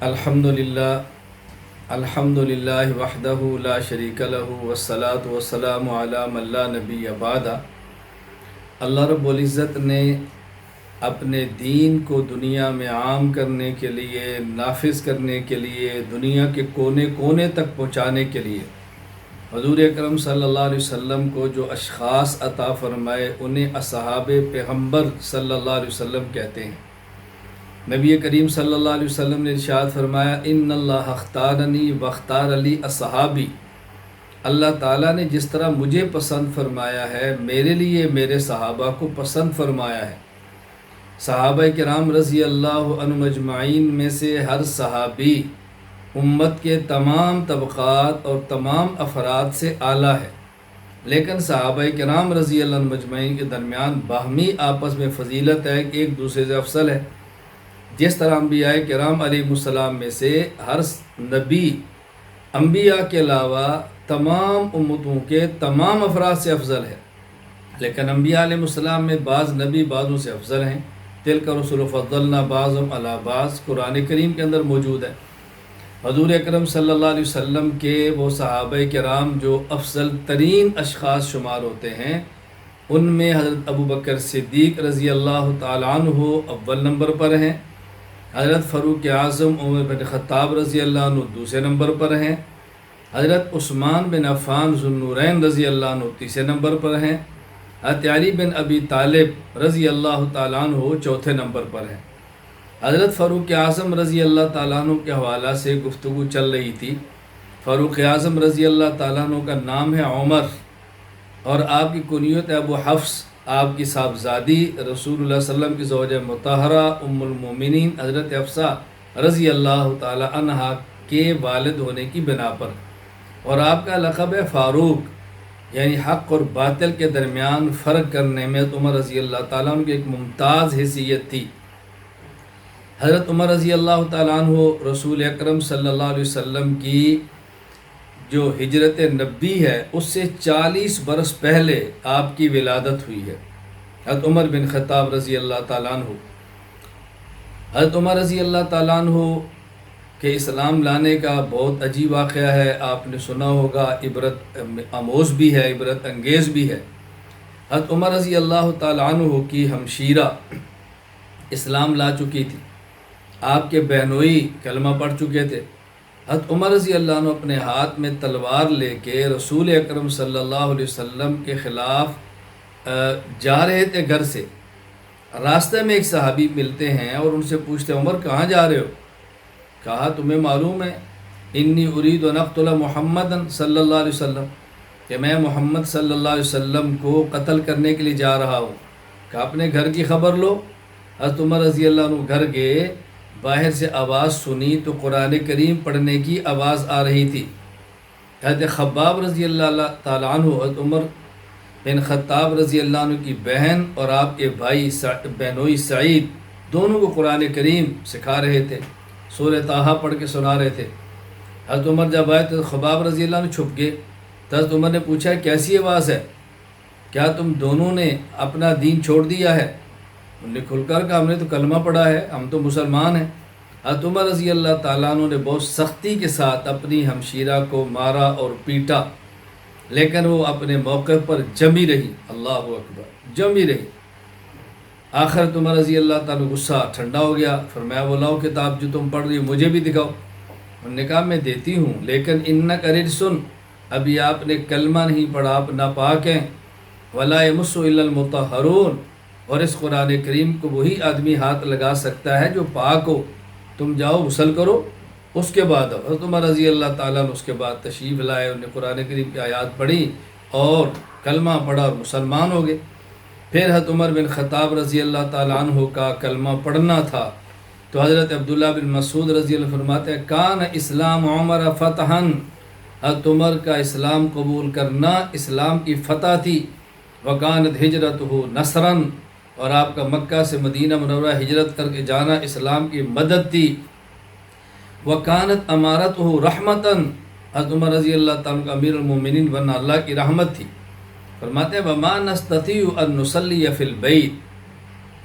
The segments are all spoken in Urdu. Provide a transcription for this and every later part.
الحمد للہ وحدہ لا شریک لہ والصلاة والسلام علی من لا نبی بعدہ۔ اللہ رب العزت نے اپنے دین کو دنیا میں عام کرنے کے لیے، نافذ کرنے کے لیے، دنیا کے کونے کونے تک پہنچانے کے لیے حضور اکرم صلی اللہ علیہ وسلم کو جو اشخاص عطا فرمائے انہیں اصحاب پیغمبر صلی اللہ علیہ وسلم کہتے ہیں۔ نبی کریم صلی اللہ علیہ وسلم نے ارشاد فرمایا ان اللہ اختارنی واختار لی اصحابی، اللہ تعالیٰ نے جس طرح مجھے پسند فرمایا ہے میرے لیے میرے صحابہ کو پسند فرمایا ہے۔ صحابہ کرام رضی اللہ عنہم اجمعین میں سے ہر صحابی امت کے تمام طبقات اور تمام افراد سے اعلیٰ ہے، لیکن صحابہ کرام رضی اللہ عنہم اجمعین کے درمیان باہمی آپس میں فضیلت ہے کہ ایک دوسرے سے افضل ہے۔ جس طرح انبیاء کرام علیہ السلام میں سے ہر نبی انبیاء کے علاوہ تمام امتوں کے تمام افراد سے افضل ہے، لیکن انبیاء علیہ السلام میں بعض نبی بعضوں سے افضل ہیں۔ تلک رسول فضلنا بعضهم علی بعض قرآن کریم کے اندر موجود ہے۔ حضور اکرم صلی اللہ علیہ وسلم کے وہ صحابہ کرام جو افضل ترین اشخاص شمار ہوتے ہیں، ان میں حضرت ابوبکر صدیق رضی اللہ تعالیٰ عنہ اول نمبر پر ہیں، حضرت فاروق اعظم عمر بن خطاب رضی اللہ عنہ دوسرے نمبر پر ہیں، حضرت عثمان بن عفان ذو النورین رضی اللہ عنہ تیسرے نمبر پر ہیں، حضرت علی بن ابی طالب رضی اللہ تعالیٰ عنہ چوتھے نمبر پر ہیں۔ حضرت فاروق اعظم رضی اللہ تعالیٰ عنہ کے حوالہ سے گفتگو چل رہی تھی۔ فاروق اعظم رضی اللہ تعالیٰ عنہ کا نام ہے عمر اور آپ کی کنیت ہے ابو حفص۔ آپ کی صاحبزادی رسول اللہ صلی اللہ علیہ وسلم کی زوجہ مطہرہ ام المومنین حضرت حفصہ رضی اللہ تعالی عنہا کے والد ہونے کی بنا پر، اور آپ کا لقب ہے فاروق، یعنی حق اور باطل کے درمیان فرق کرنے میں عمر رضی اللہ تعالیٰ عنہ کی ایک ممتاز حیثیت تھی۔ حضرت عمر رضی اللہ تعالیٰ عنہ رسول اکرم صلی اللہ علیہ وسلم کی جو ہجرت نبی ہے اس سے 40 برس پہلے آپ کی ولادت ہوئی ہے۔ حضرت عمر بن خطاب رضی اللہ تعالیٰ عنہ، حضرت عمر رضی اللہ تعالیٰ عنہ کے اسلام لانے کا بہت عجیب واقعہ ہے، آپ نے سنا ہوگا، عبرت آموز بھی ہے، عبرت انگیز بھی ہے۔ حضرت عمر رضی اللہ تعالیٰ عنہ کی ہمشیرہ اسلام لا چکی تھی، آپ کے بہنوئی کلمہ پڑھ چکے تھے۔ حضرت عمر رضی اللہ عنہ اپنے ہاتھ میں تلوار لے کے رسول اکرم صلی اللہ علیہ وسلم کے خلاف جا رہے تھے گھر سے۔ راستے میں ایک صحابی ملتے ہیں اور ان سے پوچھتے ہیں عمر کہاں جا رہے ہو؟ کہا تمہیں معلوم ہے انی ارید ان اقتل محمد صلی اللہ علیہ وسلم، کہ میں محمد صلی اللہ علیہ وسلم کو قتل کرنے کے لیے جا رہا ہوں۔ کہا اپنے گھر کی خبر لو۔ حضرت عمر رضی اللہ عنہ گھر گئے، باہر سے آواز سنی تو قرآن کریم پڑھنے کی آواز آ رہی تھی۔ حضرت خباب رضی اللہ تعالیٰ عنہ حضرت عمر بن خطاب رضی اللہ عنہ کی بہن اور آپ کے بھائی بہنوئی سعید دونوں کو قرآن کریم سکھا رہے تھے، سورہ طٰہٰ پڑھ کے سنا رہے تھے۔ حضرت عمر جب آئے تو خباب رضی اللہ عنہ چھپ گئے، تو حضرت عمر نے پوچھا کیسی آواز ہے، کیا تم دونوں نے اپنا دین چھوڑ دیا ہے؟ انہوں نے کھل کر کہا ہم نے تو کلمہ پڑھا ہے، ہم تو مسلمان ہیں۔ حضرت عمر رضی اللہ تعالیٰ عنہ نے بہت سختی کے ساتھ اپنی ہمشیرہ کو مارا اور پیٹا، لیکن وہ اپنے موقع پر جمی رہی، اللہ اکبر، جمی رہی۔ آخر عمر رضی اللہ تعالیٰ غصہ ٹھنڈا ہو گیا، فرمایا وہ لاؤ کتاب جو تم پڑھ رہی ہو مجھے بھی دکھاؤ۔ انہوں نے کہا میں دیتی ہوں، لیکن انک رجسن، ابھی آپ نے کلمہ نہیں پڑھا، آپ ناپاک ہیں۔ ولا یمس الا المطہرون، اور اس قرآن کریم کو وہی آدمی ہاتھ لگا سکتا ہے جو پاک ہو، تم جاؤ غسل کرو اس کے بعد۔ حضرت عمر رضی اللہ تعالیٰ نے اس کے بعد تشریف لائے، انہوں نے قرآن کریم کی آیات پڑھی اور کلمہ پڑھا اور مسلمان ہو گئے۔ پھر حضرت عمر بن خطاب رضی اللہ تعالیٰ عنہ کا کلمہ پڑھنا تھا تو حضرت عبداللہ بن مسعود رضی اللہ عنہ فرماتے ہیں کان اسلام عمر فتحً، حضرت عمر کا اسلام قبول کرنا اسلام کی فتح تھی۔ وکانت ہجرتہ نصراً، اور آپ کا مکہ سے مدینہ منورہ ہجرت کر کے جانا اسلام کی مدد تھی۔ وکانت امارتہ رحمتاً، حضرت عمر رضی اللہ تعالیٰ کا امیر المومنین بننا اللہ کی رحمت تھی۔ فرماتے ہیں وما نستطیع ان نصلی فی البیت،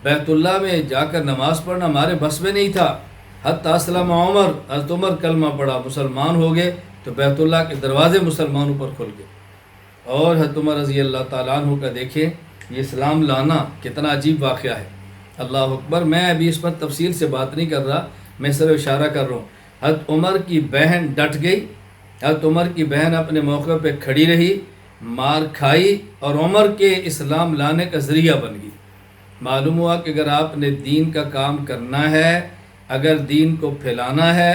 بیت اللہ میں جا کر نماز پڑھنا ہمارے بس میں نہیں تھا، حتی اسلم عمر، حضرت عمر کلمہ پڑھا، مسلمان ہو گئے تو بیت اللہ کے دروازے مسلمانوں پر کھل گئے۔ اور حضرت عمر رضی اللہ تعالیٰ عنہ کا دیکھیں یہ اسلام لانا کتنا عجیب واقعہ ہے۔ اللہ اکبر۔ میں ابھی اس پر تفصیل سے بات نہیں کر رہا، میں صرف اشارہ کر رہا ہوں۔ حضرت عمر کی بہن ڈٹ گئی، حضرت عمر کی بہن اپنے موقع پہ کھڑی رہی، مار کھائی اور عمر کے اسلام لانے کا ذریعہ بن گئی۔ معلوم ہوا کہ اگر آپ نے دین کا کام کرنا ہے، اگر دین کو پھیلانا ہے،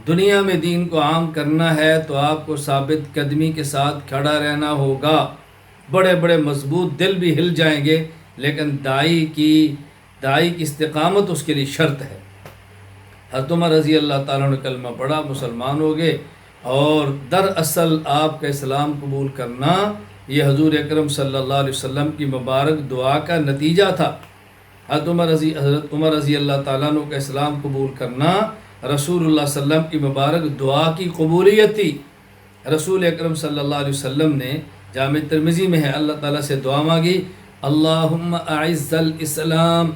دنیا میں دین کو عام کرنا ہے، تو آپ کو ثابت قدمی کے ساتھ کھڑا رہنا ہوگا۔ بڑے بڑے مضبوط دل بھی ہل جائیں گے، لیکن داعی کی استقامت اس کے لیے شرط ہے۔ حضرت عمر رضی اللہ تعالیٰ نے کلمہ پڑھا، مسلمان ہو گئے، اور دراصل آپ کا اسلام قبول کرنا یہ حضور اکرم صلی اللہ علیہ وسلم کی مبارک دعا کا نتیجہ تھا۔ حضرت عمر رضی اللہ تعالیٰ عنہ کا اسلام قبول کرنا رسول اللہ صلی اللہ علیہ وسلم کی مبارک دعا کی قبولیت تھی۔ رسول اکرم صلی اللہ علیہ وسلم نے جامع ترمذی میں ہے، اللہ تعالیٰ سے دعا مانگی، اللہم اعز الاسلام،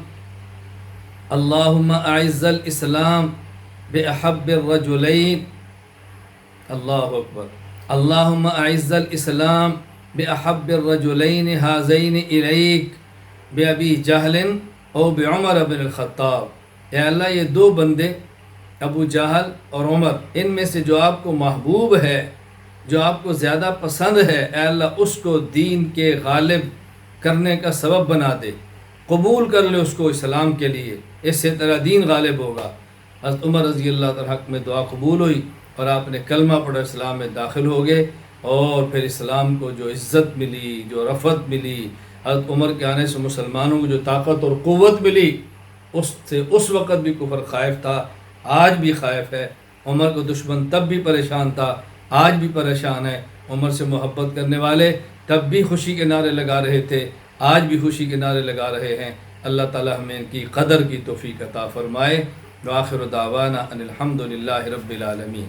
اللہم اعز الاسلام باحب الرجلین، اللہ اکبر، اللہم اعز الاسلام باحب الرجلین ہذین الیک بابی جہل او بعمر بن الخطاب۔ اے اللہ یہ دو بندے ابو جہل اور عمر، ان میں سے جو آپ کو محبوب ہے، جو آپ کو زیادہ پسند ہے، اے اللہ اس کو دین کے غالب کرنے کا سبب بنا دے، قبول کر لے اس کو اسلام کے لیے، اس سے تیرا دین غالب ہوگا۔ حضرت عمر رضی اللہ تعالیٰ حق میں دعا قبول ہوئی اور آپ نے کلمہ پڑھا، اسلام میں داخل ہو گئے، اور پھر اسلام کو جو عزت ملی، جو رفعت ملی، حضرت عمر کے آنے سے مسلمانوں کو جو طاقت اور قوت ملی، اس سے اس وقت بھی کفر خائف تھا، آج بھی خائف ہے۔ عمر کو دشمن تب بھی پریشان تھا، آج بھی پریشان ہے۔ عمر سے محبت کرنے والے تب بھی خوشی کے نعرے لگا رہے تھے، آج بھی خوشی کے نعرے لگا رہے ہیں۔ اللہ تعالیٰ ہمیں ان کی قدر کی توفیق عطا فرمائے۔ وآخر دعوانا ان الحمد للہ رب العالمین۔